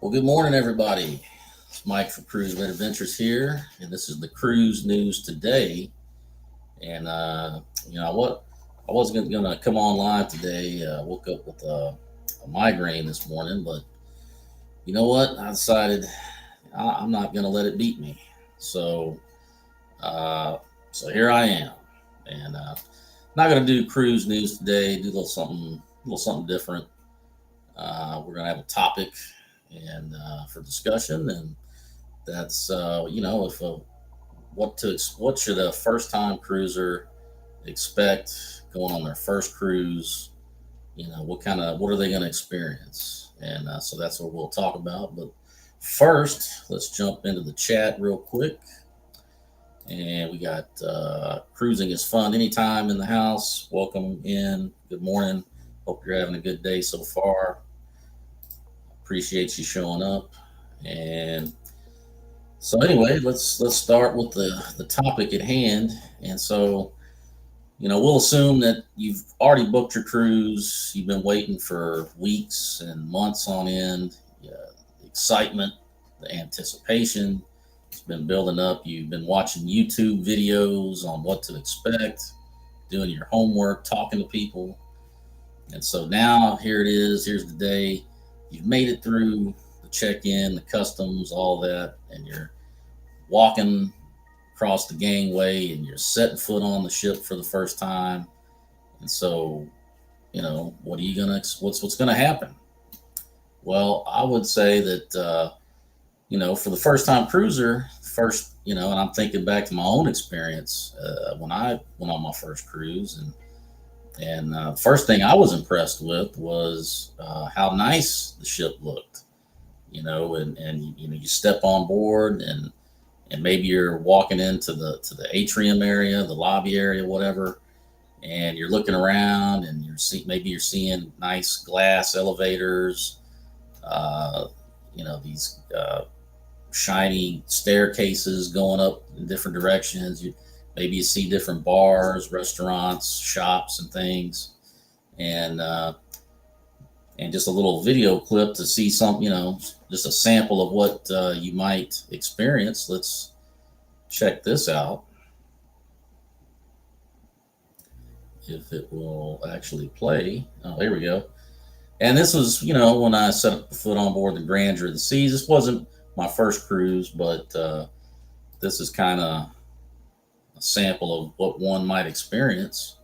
Well, good morning, everybody. It's Mike from Cruise Med Adventures here, and this is the cruise news today. And what I wasn't going to come on live today. Woke up with a migraine this morning, but you know what? I decided I'm not going to let it beat me. So, uh, so here I am, and not going to do cruise news today. Do a little something different. We're going to have a topic and for discussion, and that's if what should a first time cruiser expect going on their first cruise. What are they going to experience, and so that's what we'll talk about. But first, let's jump into the chat real quick. And we got cruising is fun anytime in the house. Welcome in. Good morning. Hope you're having a good day so far. Appreciate you showing up. And so anyway, let's start with the topic at hand. And so, we'll assume that you've already booked your cruise. You've been waiting for weeks and months on end. Yeah, the excitement, the anticipation, it's been building up. You've been watching YouTube videos on what to expect, doing your homework, talking to people. And so now here it is. Here's the day. You've made it through the check-in, the customs, all that, and you're walking across the gangway and you're setting foot on the ship for the first time. And so, what's gonna happen? Well, I would say that for the first time cruiser, and I'm thinking back to my own experience when I went on my first cruise, and first thing I was impressed with was how nice the ship looked. You step on board, and maybe you're walking into the atrium area, the lobby area, whatever, and you're looking around, and you're seeing nice glass elevators, these shiny staircases going up in different directions. Maybe you see different bars, restaurants, shops, and things, and just a little video clip to see just a sample of what you might experience. Let's check this out. If it will actually play. Oh, here we go. And this was, when I set foot on board the Grandeur of the Seas. This wasn't my first cruise, but this is kind of a sample of what one might experience.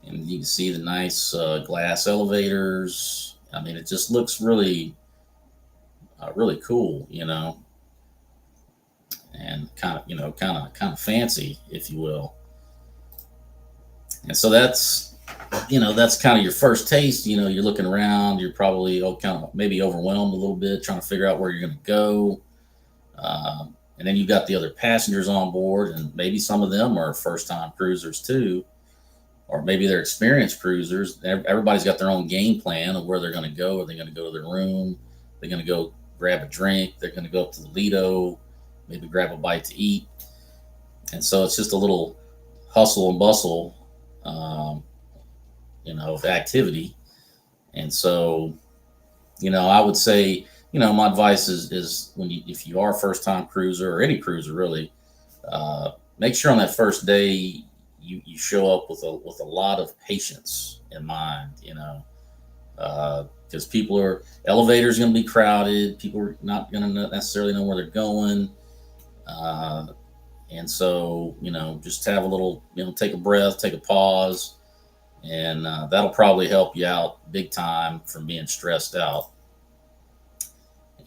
And you can see the nice glass elevators. I mean, it just looks really, really cool, and kind of fancy, if you will. And so that's kind of your first taste. You're looking around. You're probably kind of maybe overwhelmed a little bit, trying to figure out where you're going to go. And then you've got the other passengers on board, and maybe some of them are first-time cruisers too, or maybe they're experienced cruisers. Everybody's got their own game plan of where they're going to go. Are they going to go to their room? They're going to go grab a drink. They're going to go up to the Lido, maybe grab a bite to eat. And so it's just a little hustle and bustle, of activity. And so, I would say, my advice is if you are a first time cruiser or any cruiser really, make sure on that first day you show up with a lot of patience in mind, because elevators going to be crowded. People are not going to necessarily know where they're going. And so, just have a little, take a breath, take a pause, and that'll probably help you out big time from being stressed out.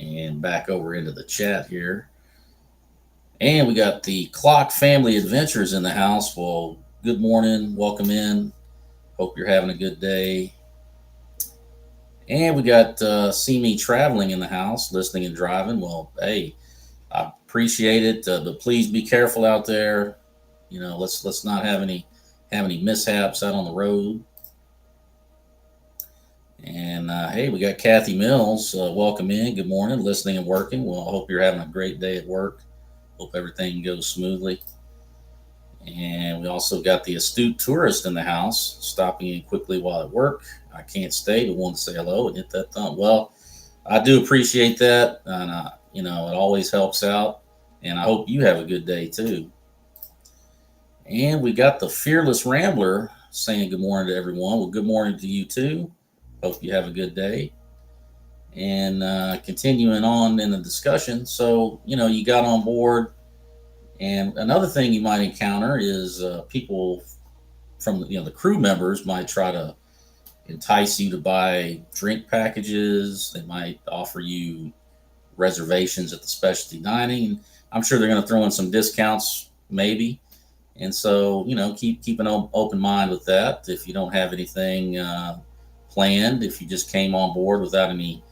And back over into the chat here. And we got the Clock Family Adventures in the house. Well, good morning. Welcome in. Hope you're having a good day. And we got See Me Traveling in the house, listening and driving. Well, hey, I appreciate it, but please be careful out there. Let's not have any mishaps out on the road. And hey, we got Kathy Mills. Welcome in. Good morning. Listening and working. Well, I hope you're having a great day at work. Hope everything goes smoothly. And we also got the Astute Tourist in the house, stopping in quickly while at work. I can't stay, but wanted to say hello and hit that thumb. Well, I do appreciate that, and it always helps out. And I hope you have a good day too. And we got the Fearless Rambler saying good morning to everyone. Well, good morning to you too. Hope you have a good day. And continuing on in the discussion, so you got on board, and another thing you might encounter is people from the crew members might try to entice you to buy drink packages. They might offer you reservations at the specialty dining. I'm sure they're going to throw in some discounts, maybe. And so, keep an open mind with that. If you don't have anything planned, if you just came on board without any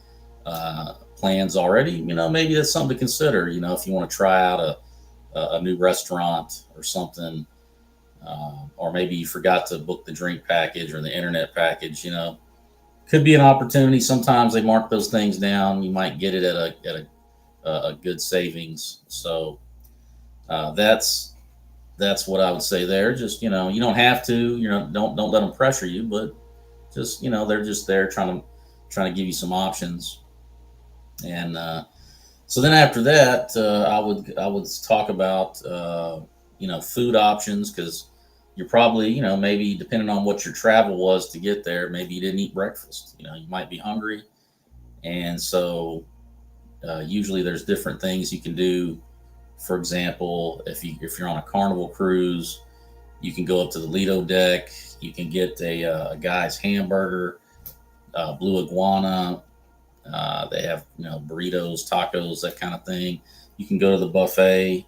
plans already, maybe that's something to consider. If you want to try out a new restaurant or something, or maybe you forgot to book the drink package or the internet package, could be an opportunity. Sometimes they mark those things down. You might get it at a good savings. So that's what I would say there. Just you don't have to. Don't let them pressure you, but just they're just there trying to give you some options. And so then after that, I would talk about food options, because you're probably maybe depending on what your travel was to get there, maybe you didn't eat breakfast. You might be hungry, and so usually there's different things you can do. For example, if you're on a Carnival cruise, you can go up to the Lido deck. You can get a guy's hamburger, Blue Iguana. They have burritos, tacos, that kind of thing. You can go to the buffet,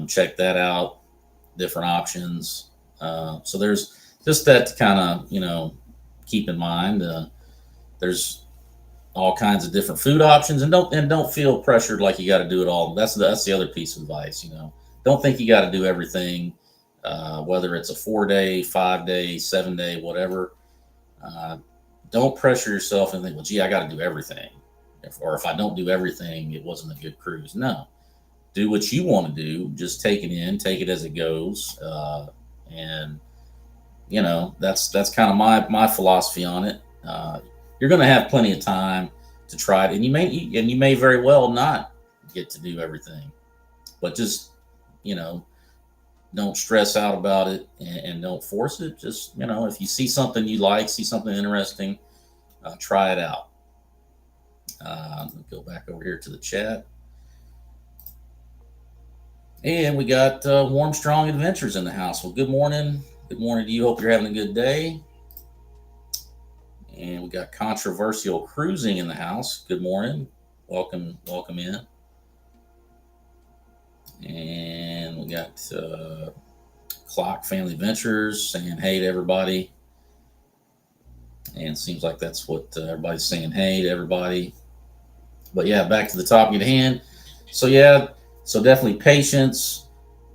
check that out, different options. So there's just that to kind of keep in mind. There's all kinds of different food options, and don't feel pressured like you got to do it all. That's the other piece of advice. Don't think you got to do everything, whether it's a 4-day, 5-day, 7-day, whatever. Don't pressure yourself and think, well, gee, I got to do everything. Or if I don't do everything, it wasn't a good cruise. No, do what you want to do. Just take it in, take it as it goes. And that's kind of my philosophy on it. You're going to have plenty of time to try it, and you may very well not get to do everything, but just don't stress out about it, and don't force it. Just if you see something you like, see something interesting, try it out. Let me go back over here to the chat. And we got Warm Strong Adventures in the house. Well, good morning. Good morning to you. Hope you're having a good day. And we got Controversial Cruising in the house. Good morning. Welcome in. And we got Clock Family Ventures saying hey to everybody. And it seems like that's what everybody's saying, hey to everybody. But yeah, back to the topic at hand. So definitely patience.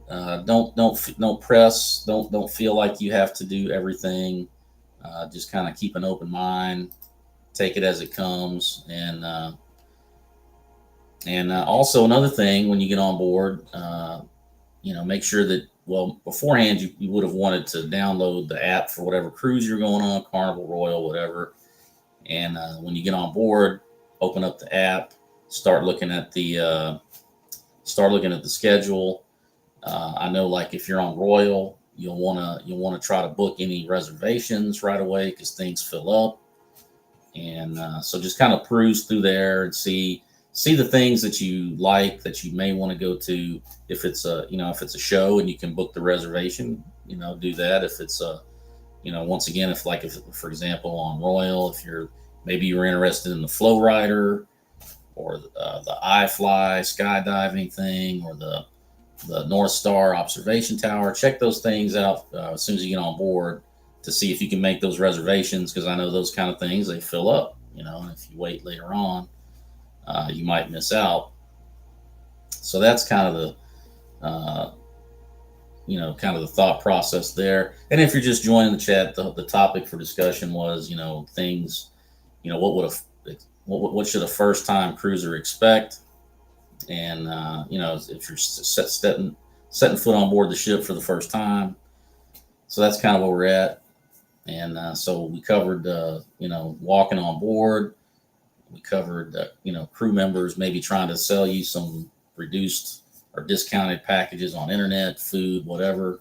Don't press. Don't feel like you have to do everything. Just kind of keep an open mind. Take it as it comes. And also another thing, when you get on board, make sure that, well, beforehand you would have wanted to download the app for whatever cruise you're going on, Carnival, Royal, whatever. And when you get on board, open up the app, start looking at the schedule. I know, like if you're on Royal, you'll want to try to book any reservations right away because things fill up. And so just kind of peruse through there and see the things that you like, that you may want to go to. If it's a show and you can book the reservation, do that. If it's once again, if for example on Royal, if you're interested in the Flow Rider or the iFly skydiving thing, or the North Star observation tower, check those things out as soon as you get on board to see if you can make those reservations, because I know those kind of things, they fill up, and if you wait later on, you might miss out. So that's kind of the the thought process there. And if you're just joining the chat, the topic for discussion was things, what should a first time cruiser expect? And if you're setting foot on board the ship for the first time. So that's kind of where we're at. And so we covered walking on board, We covered, crew members maybe trying to sell you some reduced or discounted packages on internet, food, whatever.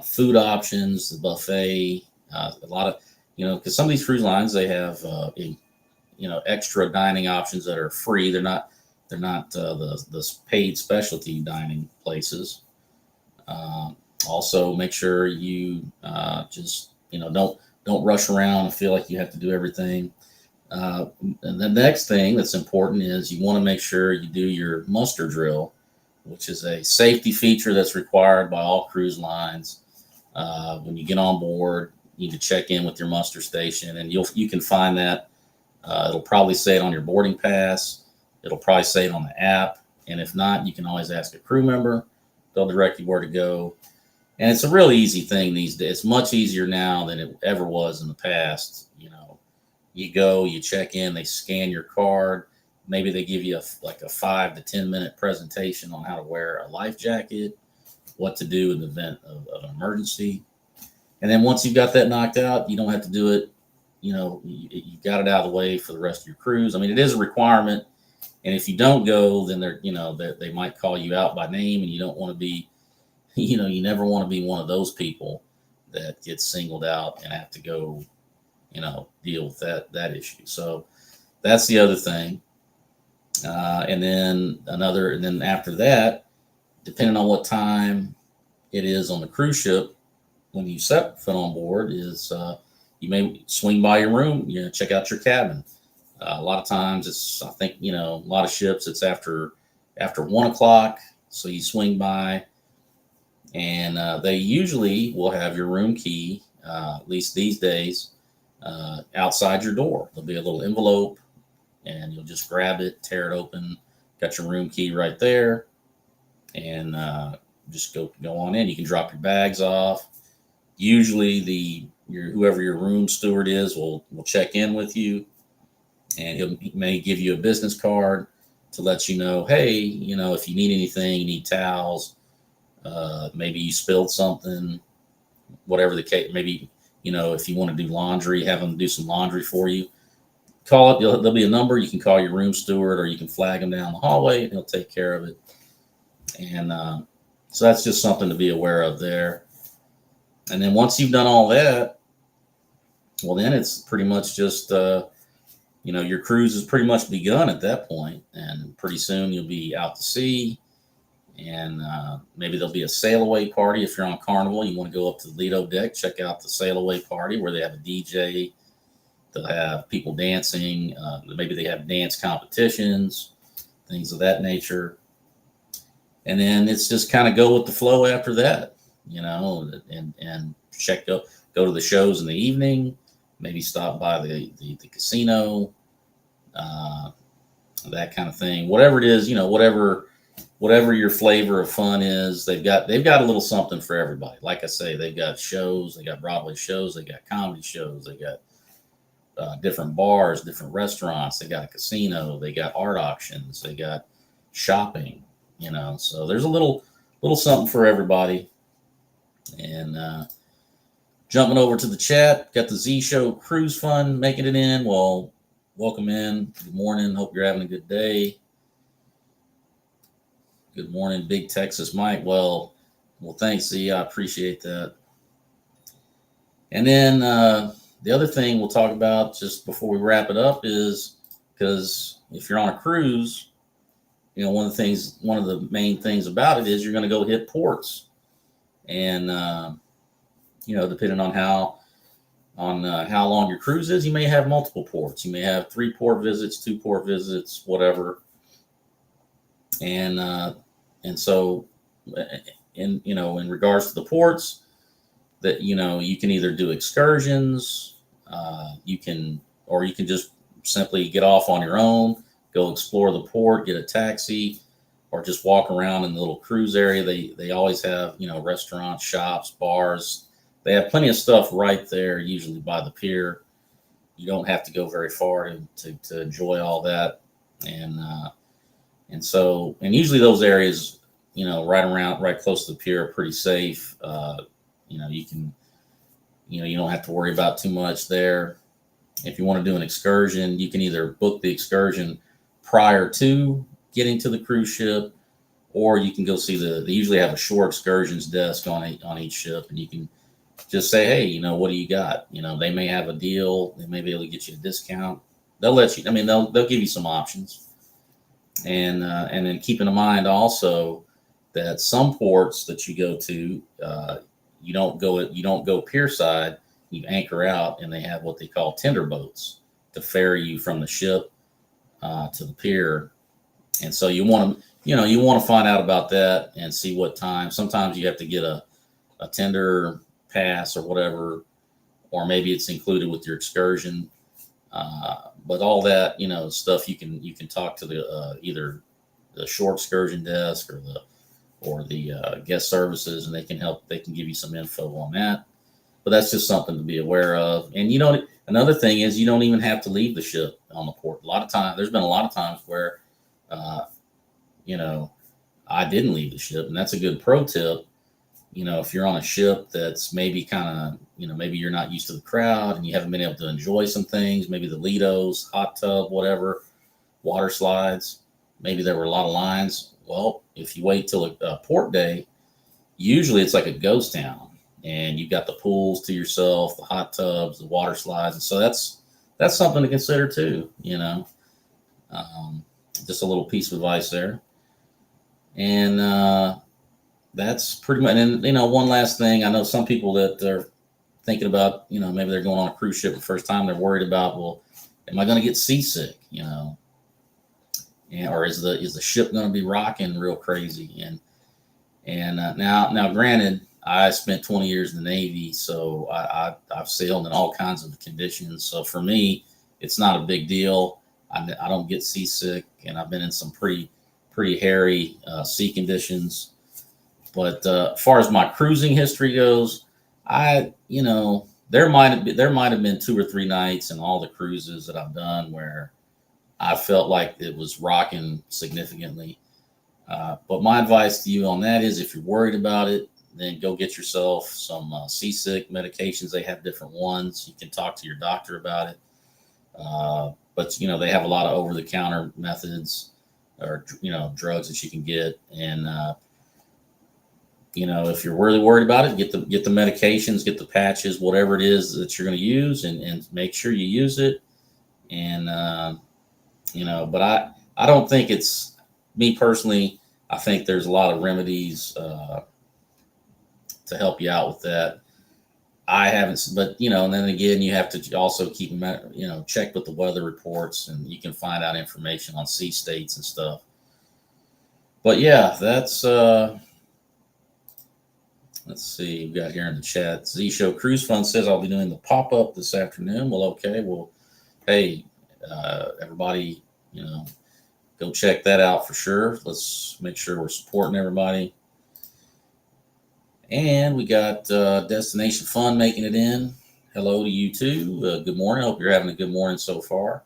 Food options, the buffet, a lot of, because some of these cruise lines, they have, extra dining options that are free. They're not the paid specialty dining places. Uh, Also, make sure you just don't rush around and feel like you have to do everything. And the next thing that's important is you want to make sure you do your muster drill, which is a safety feature that's required by all cruise lines. When you get on board, you need to check in with your muster station, and you can find that. It'll probably say it on your boarding pass. It'll probably say it on the app, and if not, you can always ask a crew member. They'll direct you where to go. And it's a really easy thing these days. It's much easier now than it ever was in the past. You go, you check in, they scan your card. Maybe they give you like a 5 to 10 minute presentation on how to wear a life jacket, what to do in the event of an emergency. And then once you've got that knocked out, you don't have to do it. You got it out of the way for the rest of your cruise. I mean, it is a requirement. And if you don't go, then they might call you out by name, and you don't want to be, you never want to be one of those people that gets singled out and have to go, deal with that issue. So that's the other thing. And then after that, depending on what time it is on the cruise ship, when you set foot on board, is you may swing by your room, check out your cabin. A lot of times I think, a lot of ships, it's after 1 o'clock. So you swing by, and they usually will have your room key, at least these days, outside your door. There'll be a little envelope, and you'll just grab it, tear it open, got your room key right there, and just go on in. You can drop your bags off. Usually whoever your room steward is will check in with you, and he may give you a business card to let you know, hey, if you need anything, you need towels, maybe you spilled something, whatever the case. Maybe if you want to do laundry, have them do some laundry for you. Call it. There'll be a number. You can call your room steward, or you can flag him down the hallway, and he'll take care of it. And so that's just something to be aware of there. And then once you've done all that, well, then it's pretty much just your cruise has pretty much begun at that point, and pretty soon you'll be out to sea. And maybe there'll be a sail away party. If you're on Carnival, you want to go up to the Lido deck, check out the sail away party where they have a DJ. They'll have people dancing. Maybe they have dance competitions, things of that nature. And then it's just kind of go with the flow after that, and go to the shows in the evening. Maybe stop by the casino, that kind of thing. Whatever it is, whatever your flavor of fun is, they've got a little something for everybody. Like I say, they've got shows, they got Broadway shows, they got comedy shows, they got different bars, different restaurants, they got a casino, they got art auctions, they got shopping, so there's a little something for everybody. And jumping over to the chat, got the Z Show Cruise Fund making it in. Well, welcome in. Good morning. Hope you're having a good day. Good morning, Big Texas Mike. Well, thanks, Z. I appreciate that. And then the other thing we'll talk about just before we wrap it up is, because if you're on a cruise, one of the main things about it is you're going to go hit ports, and depending on how long your cruise is, you may have multiple ports. You may have 3 port visits, 2 port visits, whatever. And so, in regards to the ports, that you can either do excursions, you can just simply get off on your own, go explore the port, get a taxi, or just walk around in the little cruise area. They always have restaurants, shops, bars. They have plenty of stuff right there, usually by the pier. You don't have to go very far to enjoy all that. And so usually those areas, right close to the pier are pretty safe. You don't have to worry about too much there. If you want to do an excursion, you can either book the excursion prior to getting to the cruise ship, or you can go see they usually have a shore excursions desk on each ship, and you can just say, hey, what do you got? They may have a deal. They may be able to get you a discount. They'll let you. I mean, they'll give you some options, and then keep in mind also that some ports that you go to, you don't go pierside. You anchor out, and they have what they call tender boats to ferry you from the ship to the pier. And so you want to find out about that and see what time. Sometimes you have to get a tender pass or whatever, or maybe it's included with your excursion. But all that stuff you can talk to the either the shore excursion desk or the guest services, and they can help. They can give you some info on that. But that's just something to be aware of. And another thing is you don't even have to leave the ship on the port. A lot of times, there's been a lot of times where, uh, you know, I didn't leave the ship, and that's a good pro tip. If you're on a ship that's maybe kind of, maybe you're not used to the crowd and you haven't been able to enjoy some things, maybe the Lidos, hot tub, whatever, water slides, maybe there were a lot of lines. Well, if you wait till a port day, usually it's like a ghost town, and you've got the pools to yourself, the hot tubs, the water slides, and so that's something to consider too. Um, just a little piece of advice there, and that's pretty much. And one last thing, I know some people that are thinking about, maybe they're going on a cruise ship the first time, they're worried about, well, am I going to get seasick? Or is the ship going to be rocking real crazy? And now, granted, I spent 20 years in the Navy, so I've sailed in all kinds of conditions. So for me, it's not a big deal. I don't get seasick, and I've been in some pretty hairy sea conditions. But as far as my cruising history goes, there might have been 2 or 3 nights in all the cruises that I've done where I felt like it was rocking significantly. But my advice to you on that is, if you're worried about it, then go get yourself some seasick medications. They have different ones. You can talk to your doctor about it. But they have a lot of over-the-counter methods, or drugs that you can get. And if you're really worried about it, get the medications, get the patches, whatever it is that you're going to use, and make sure you use it. And but I don't think it's me personally. I think there's a lot of remedies to help you out with that. I haven't, but and then again, you have to also keep check with the weather reports, and you can find out information on sea states and stuff. But yeah, that's let's see, we got here in the chat. Z Show Cruise Fund says I'll be doing the pop up this afternoon. Well, okay, well, hey, everybody, go check that out for sure. Let's make sure we're supporting everybody. And we got Destination Fun making it in. Hello to you too. Good morning. Hope you're having a good morning so far.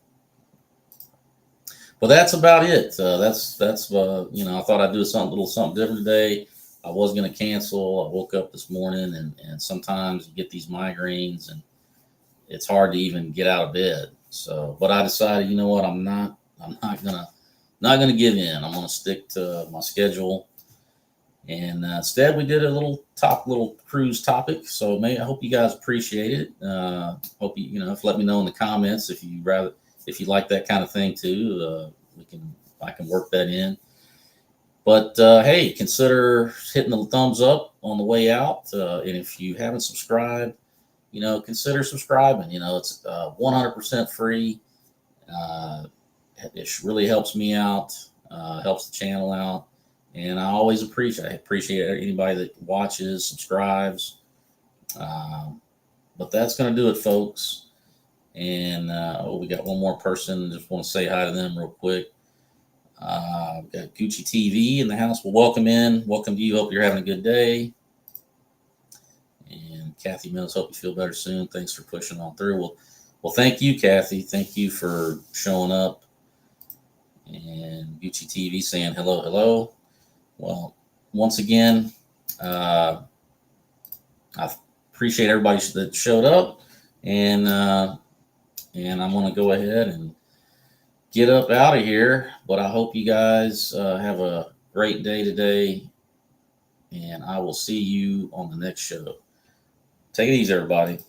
Well, that's about it. That's I thought I'd do little something different today. I was going to cancel. I woke up this morning, and sometimes you get these migraines, and it's hard to even get out of bed. So, but I decided, you know what? I'm not gonna give in. I'm gonna stick to my schedule. And instead, we did a little cruise topic. So I hope you guys appreciate it. Hope if let me know in the comments if you like that kind of thing too. I can work that in. But hey, consider hitting the thumbs up on the way out. And if you haven't subscribed, consider subscribing. It's 100% free. It really helps me out, helps the channel out. And I always appreciate anybody that watches, subscribes. But that's going to do it, folks. And we got one more person. Just want to say hi to them real quick. We got Gucci TV in the house. Well, welcome to you. Hope you're having a good day. And Kathy Mills, hope you feel better soon. Thanks for pushing on through. Well, thank you, Kathy. Thank you for showing up. And Gucci TV saying hello. Well, once again, I appreciate everybody that showed up, and and I'm going to go ahead and get up out of here. But I hope you guys have a great day today, and I will see you on the next show. Take it easy, everybody.